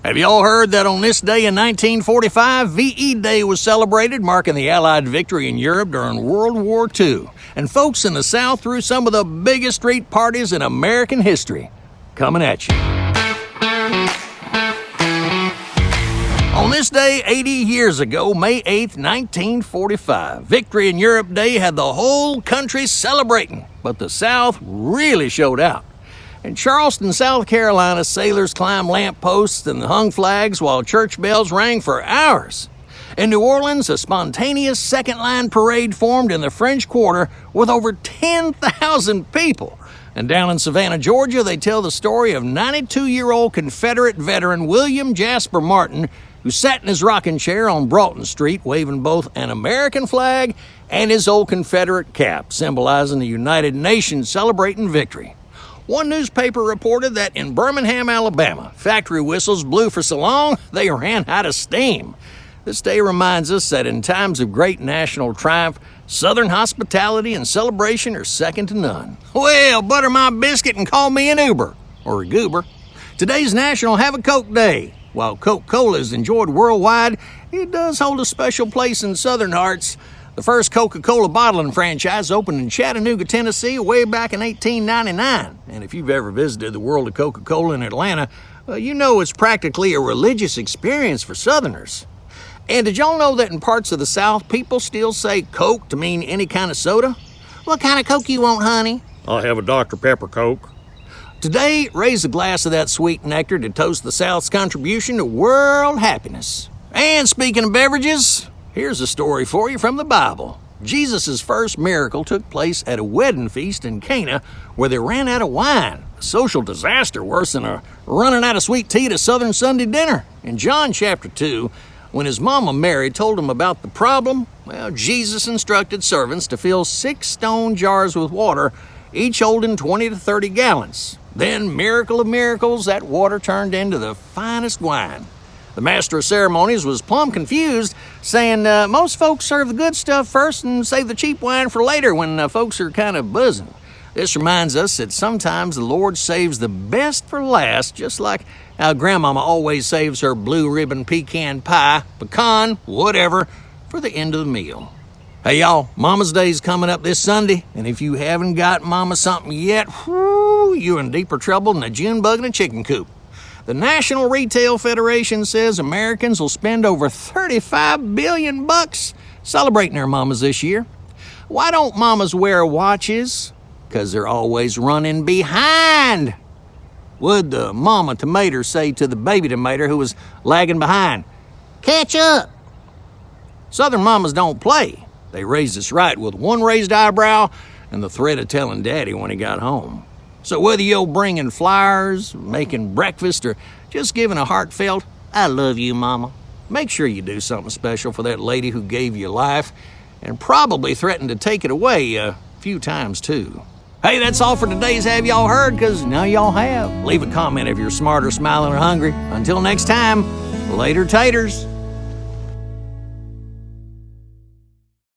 Have y'all heard that on this day in 1945, VE Day was celebrated, marking the Allied victory in Europe during World War II? And folks in the South threw some of the biggest street parties in American history. Coming at you. On this day, 80 years ago, May 8th, 1945, Victory in Europe Day had the whole country celebrating, but the South really showed out. In Charleston, South Carolina, sailors climbed lampposts and hung flags while church bells rang for hours. In New Orleans, a spontaneous second-line parade formed in the French Quarter with over 10,000 people. And down in Savannah, Georgia, they tell the story of 92-year-old Confederate veteran William Jasper Martin, who sat in his rocking chair on Broughton Street waving both an American flag and his old Confederate cap, symbolizing the United Nations celebrating victory. One newspaper reported that in Birmingham, Alabama, factory whistles blew for so long they ran out of steam. This day reminds us that in times of great national triumph, Southern hospitality and celebration are second to none. Well, butter my biscuit and call me an Uber, or a goober. Today's National Have a Coke Day. While Coca-Cola is enjoyed worldwide, it does hold a special place in Southern hearts. The first Coca-Cola bottling franchise opened in Chattanooga, Tennessee, way back in 1899. And if you've ever visited the World of Coca-Cola in Atlanta, well, you know it's practically a religious experience for Southerners. And did y'all know that in parts of the South, people still say Coke to mean any kind of soda? What kind of Coke you want, honey? I'll have a Dr. Pepper Coke. Today, raise a glass of that sweet nectar to toast the South's contribution to world happiness. And speaking of beverages, here's a story for you from the Bible. Jesus' first miracle took place at a wedding feast in Cana where they ran out of wine. A social disaster worse than running out of sweet tea at a Southern Sunday dinner. In John chapter 2, when his mama Mary told him about the problem, well, Jesus instructed servants to fill 6 stone jars with water, each holding 20 to 30 gallons. Then, miracle of miracles, that water turned into the finest wine. The master of ceremonies was plumb confused, saying most folks serve the good stuff first and save the cheap wine for later when folks are kind of buzzing. This reminds us that sometimes the Lord saves the best for last, just like how Grandmama always saves her blue ribbon pecan pie, pecan, whatever, for the end of the meal. Hey y'all, Mama's Day's coming up this Sunday, and if you haven't got Mama something yet, whoo, you're in deeper trouble than a June bug in a chicken coop. The National Retail Federation says Americans will spend over $35 billion celebrating their mamas this year. Why don't mamas wear watches? Because they're always running behind. Would the mama tomato say to the baby tomato who was lagging behind? Catch up. Southern mamas don't play. They raised us right with one raised eyebrow and the threat of telling Daddy when he got home. So whether you're bringing flowers, making breakfast, or just giving a heartfelt, I love you, Mama, make sure you do something special for that lady who gave you life and probably threatened to take it away a few times, too. Hey, that's all for today's Have Y'all Heard, because now y'all have. Leave a comment if you're smart or smiling or hungry. Until next time, later, taters.